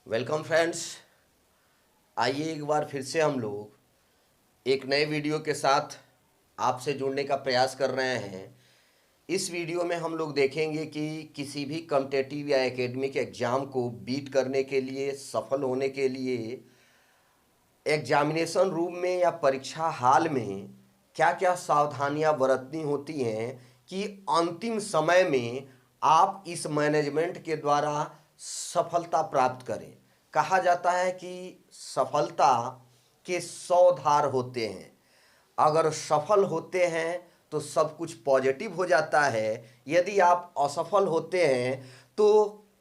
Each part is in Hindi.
Welcome friends. आइए एक बार फिर से हम लोग एक नए वीडियो के साथ आपसे जुड़ने का प्रयास कर रहे हैं। इस वीडियो में हम लोग देखेंगे कि किसी भी कॉम्पिटिटिव या एकेडमिक एग्ज़ाम को बीट करने के लिए, सफल होने के लिए एग्जामिनेशन रूम में या परीक्षा हाल में क्या क्या सावधानियां बरतनी होती हैं कि अंतिम समय में आप इस मैनेजमेंट के द्वारा सफलता प्राप्त करें। कहा जाता है कि सफलता के 100 धार होते हैं। अगर सफल होते हैं तो सब कुछ पॉजिटिव हो जाता है। यदि आप असफल होते हैं तो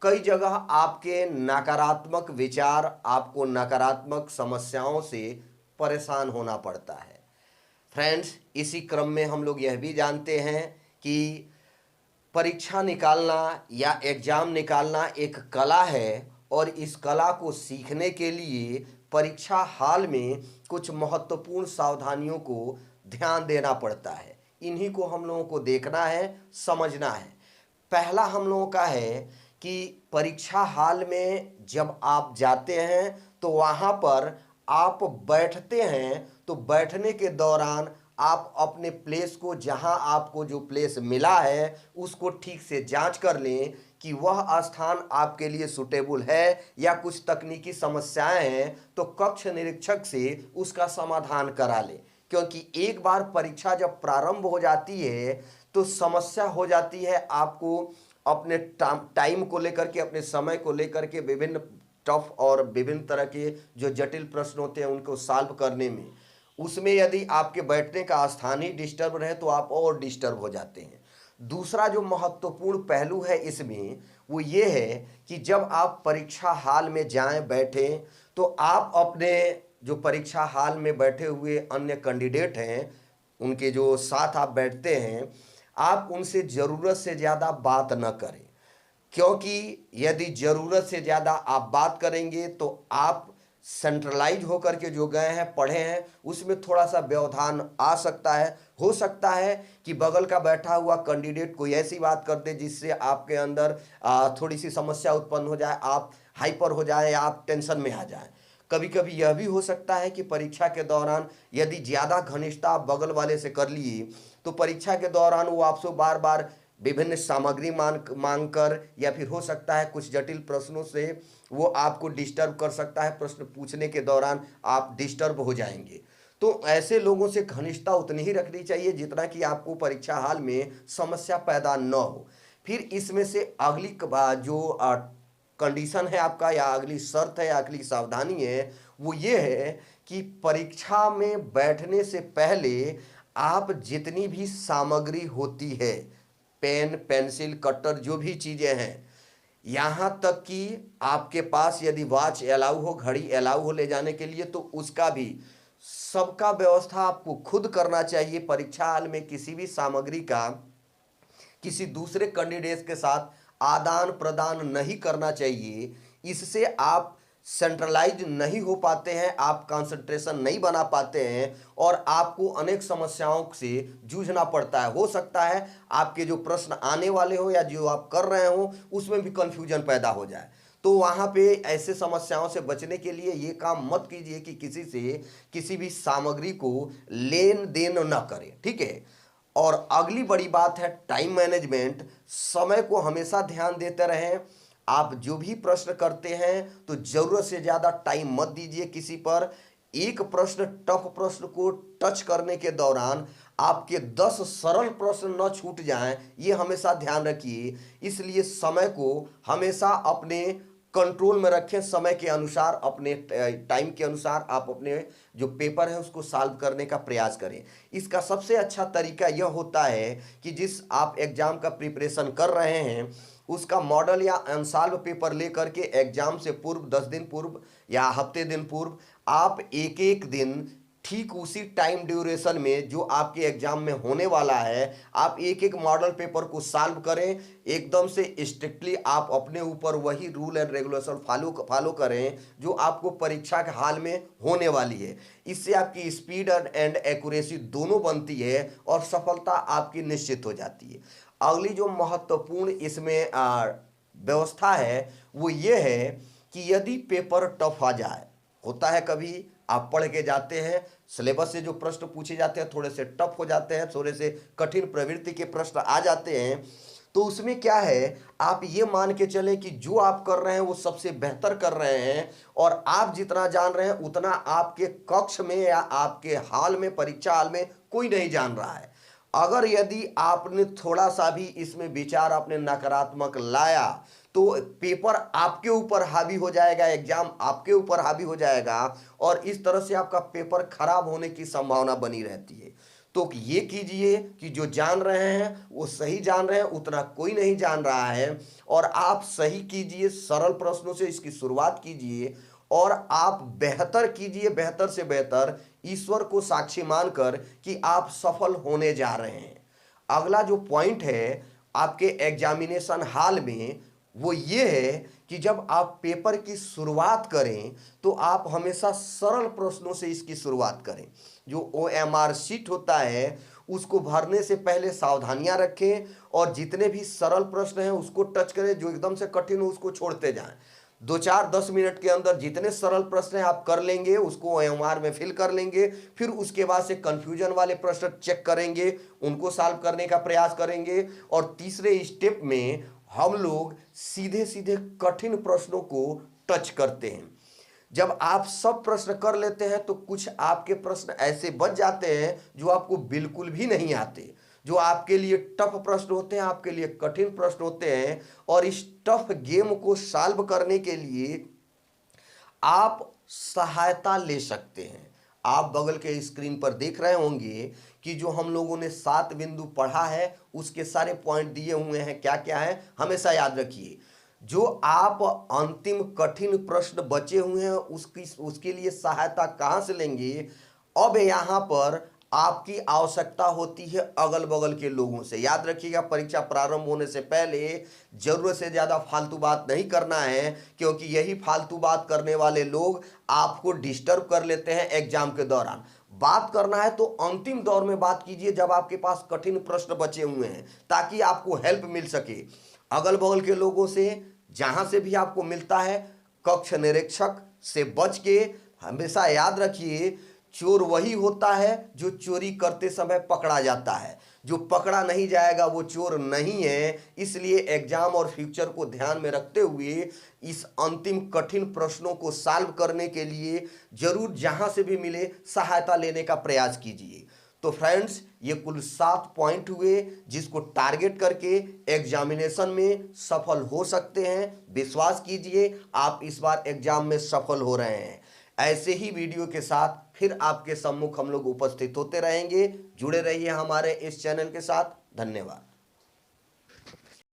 कई जगह आपके नकारात्मक विचार, आपको नकारात्मक समस्याओं से परेशान होना पड़ता है। फ्रेंड्स, इसी क्रम में हम लोग यह भी जानते हैं कि परीक्षा निकालना या एग्ज़ाम निकालना एक कला है और इस कला को सीखने के लिए परीक्षा हाल में कुछ महत्वपूर्ण सावधानियों को ध्यान देना पड़ता है। इन्हीं को हम लोगों को देखना है, समझना है। पहला हम लोगों का है कि परीक्षा हाल में जब आप जाते हैं तो वहाँ पर आप बैठते हैं तो बैठने के दौरान आप अपने प्लेस को, जहां आपको जो प्लेस मिला है उसको ठीक से जांच कर लें कि वह स्थान आपके लिए सूटेबल है या कुछ तकनीकी समस्याएं हैं तो कक्ष निरीक्षक से उसका समाधान करा लें। क्योंकि एक बार परीक्षा जब प्रारंभ हो जाती है तो समस्या हो जाती है आपको अपने टाइम को लेकर के, अपने समय को लेकर के विभिन्न टफ और विभिन्न तरह के जो जटिल प्रश्न होते हैं उनको सॉल्व करने में। उसमें यदि आपके बैठने का स्थान ही डिस्टर्ब रहे तो आप और डिस्टर्ब हो जाते हैं। दूसरा जो महत्वपूर्ण पहलू है इसमें वो ये है कि जब आप परीक्षा हाल में जाएं, बैठें, तो आप अपने जो परीक्षा हाल में बैठे हुए अन्य कैंडिडेट हैं, उनके जो साथ आप बैठते हैं, आप उनसे ज़रूरत से ज़्यादा बात न करें। क्योंकि यदि ज़रूरत से ज़्यादा आप बात करेंगे तो आप सेंट्रलाइज होकर के जो गए हैं, पढ़े हैं, उसमें थोड़ा सा व्यवधान आ सकता है। हो सकता है कि बगल का बैठा हुआ कैंडिडेट कोई ऐसी बात कर दे जिससे आपके अंदर थोड़ी सी समस्या उत्पन्न हो जाए, आप हाइपर हो जाए या आप टेंशन में आ जाए। कभी कभी यह भी हो सकता है कि परीक्षा के दौरान यदि ज़्यादा घनिष्ठता आप बगल वाले से कर लिए तो परीक्षा के दौरान वो आपसे बार बार विभिन्न सामग्री मांग कर या फिर हो सकता है कुछ जटिल प्रश्नों से वो आपको डिस्टर्ब कर सकता है। प्रश्न पूछने के दौरान आप डिस्टर्ब हो जाएंगे। तो ऐसे लोगों से घनिष्ठता उतनी ही रखनी चाहिए जितना कि आपको परीक्षा हाल में समस्या पैदा न हो। फिर इसमें से अगली जो कंडीशन है आपका, या अगली शर्त है या अगली सावधानी है, वो ये है कि परीक्षा में बैठने से पहले आप जितनी भी सामग्री होती है, पेन, पेंसिल, कटर, जो भी चीज़ें हैं, यहाँ तक कि आपके पास यदि वॉच अलाउ हो, घड़ी अलाउ हो ले जाने के लिए, तो उसका भी सबका व्यवस्था आपको खुद करना चाहिए। परीक्षा हाल में किसी भी सामग्री का किसी दूसरे कैंडिडेट के साथ आदान प्रदान नहीं करना चाहिए। इससे आप सेंट्रलाइज नहीं हो पाते हैं, आप कंसंट्रेशन नहीं बना पाते हैं और आपको अनेक समस्याओं से जूझना पड़ता है। हो सकता है आपके जो प्रश्न आने वाले हो या जो आप कर रहे हो उसमें भी कंफ्यूजन पैदा हो जाए। तो वहाँ पे ऐसे समस्याओं से बचने के लिए ये काम मत कीजिए कि किसी से किसी भी सामग्री को लेन देन न करें, ठीक है। और अगली बड़ी बात है टाइम मैनेजमेंट। समय को हमेशा ध्यान देते रहें। आप जो भी प्रश्न करते हैं तो जरूरत से ज़्यादा टाइम मत दीजिए किसी पर। एक प्रश्न, टफ प्रश्न को टच करने के दौरान आपके 10 सरल प्रश्न न छूट जाएं, ये हमेशा ध्यान रखिए। इसलिए समय को हमेशा अपने कंट्रोल में रखें। समय के अनुसार, अपने टाइम के अनुसार आप अपने जो पेपर है उसको सॉल्व करने का प्रयास करें। इसका सबसे अच्छा तरीका यह होता है कि जिस आप एग्ज़ाम का प्रिपरेशन कर रहे हैं उसका मॉडल या अनसॉल्व पेपर लेकर के एग्ज़ाम से पूर्व 10 दिन पूर्व या हफ्ते दिन पूर्व आप एक एक दिन ठीक उसी टाइम ड्यूरेशन में जो आपके एग्जाम में होने वाला है, आप एक एक मॉडल पेपर को सॉल्व करें। एकदम से स्ट्रिक्टली आप अपने ऊपर वही रूल एंड रेगुलेशन फॉलो करें जो आपको परीक्षा के हाल में होने वाली है। इससे आपकी स्पीड एंड एक्यूरेसी दोनों बनती है और सफलता आपकी निश्चित हो जाती है। अगली जो महत्वपूर्ण इसमें व्यवस्था है वो ये है कि यदि पेपर टफ आ जाए, होता है कभी आप पढ़ के जाते हैं, सिलेबस से जो प्रश्न पूछे जाते हैं थोड़े से टफ हो जाते हैं, थोड़े से कठिन प्रवृत्ति के प्रश्न आ जाते हैं, तो उसमें क्या है, आप ये मान के चले कि जो आप कर रहे हैं वो सबसे बेहतर कर रहे हैं, और आप जितना जान रहे हैं उतना आपके कक्ष में या आपके हाल में, परीक्षा हाल में कोई नहीं जान रहा है। अगर यदि आपने थोड़ा सा भी इसमें विचार अपने नकारात्मक लाया, तो पेपर आपके ऊपर हावी हो जाएगा, एग्जाम आपके ऊपर हावी हो जाएगा, और इस तरह से आपका पेपर खराब होने की संभावना बनी रहती है। तो ये कीजिए कि जो जान रहे हैं वो सही जान रहे हैं, उतना कोई नहीं जान रहा है, और आप सही कीजिए, सरल प्रश्नों से इसकी शुरुआत कीजिए, और आप बेहतर कीजिए, बेहतर से बेहतर, ईश्वर को साक्षी मानकर कि आप सफल होने जा रहे हैं। अगला जो पॉइंट है आपके एग्जामिनेशन हॉल में, वो ये है कि जब आप पेपर की शुरुआत करें तो आप हमेशा सरल प्रश्नों से इसकी शुरुआत करें। जो OMR शीट होता है उसको भरने से पहले सावधानियां रखें, और जितने भी सरल प्रश्न हैं उसको टच करें, जो एकदम से कठिन हो उसको छोड़ते जाएं। 2-4-10 मिनट के अंदर जितने सरल प्रश्न हैं आप कर लेंगे, उसको OMR में फिल कर लेंगे, फिर उसके बाद से कंफ्यूजन वाले प्रश्न चेक करेंगे, उनको सॉल्व करने का प्रयास करेंगे, और तीसरे स्टेप में हम लोग सीधे सीधे कठिन प्रश्नों को टच करते हैं। जब आप सब प्रश्न कर लेते हैं तो कुछ आपके प्रश्न ऐसे बच जाते हैं जो आपको बिल्कुल भी नहीं आते, जो आपके लिए टफ प्रश्न होते हैं, आपके लिए कठिन प्रश्न होते हैं। और इस टफ गेम को सॉल्व करने के लिए आप सहायता ले सकते हैं। आप बगल के स्क्रीन पर देख रहे होंगे कि जो हम लोगों ने 7 बिंदु पढ़ा है उसके सारे पॉइंट दिए हुए हैं, क्या क्या है हमेशा याद रखिए। जो आप अंतिम कठिन प्रश्न बचे हुए हैं उसके लिए सहायता कहाँ से लेंगे। अब यहाँ पर आपकी आवश्यकता होती है अगल बगल के लोगों से। याद रखिएगा, परीक्षा प्रारंभ होने से पहले जरूरत से ज़्यादा फालतू बात नहीं करना है, क्योंकि यही फालतू बात करने वाले लोग आपको डिस्टर्ब कर लेते हैं एग्जाम के दौरान। बात करना है तो अंतिम दौर में बात कीजिए, जब आपके पास कठिन प्रश्न बचे हुए हैं, ताकि आपको हेल्प मिल सके। अगल बगल के लोगों से, जहां से भी आपको मिलता है, कक्ष निरीक्षक से बच के हमेशा याद रखिए, चोर वही होता है जो चोरी करते समय पकड़ा जाता है, जो पकड़ा नहीं जाएगा वो चोर नहीं है। इसलिए एग्जाम और फ्यूचर को ध्यान में रखते हुए इस अंतिम कठिन प्रश्नों को सॉल्व करने के लिए जरूर जहां से भी मिले सहायता लेने का प्रयास कीजिए। तो फ्रेंड्स, ये कुल 7 पॉइंट हुए जिसको टारगेट करके एग्जामिनेशन में सफल हो सकते हैं। विश्वास कीजिए, आप इस बार एग्जाम में सफल हो रहे हैं। ऐसे ही वीडियो के साथ फिर आपके सम्मुख हम लोग उपस्थित होते रहेंगे। जुड़े रहिए हमारे इस चैनल के साथ। धन्यवाद।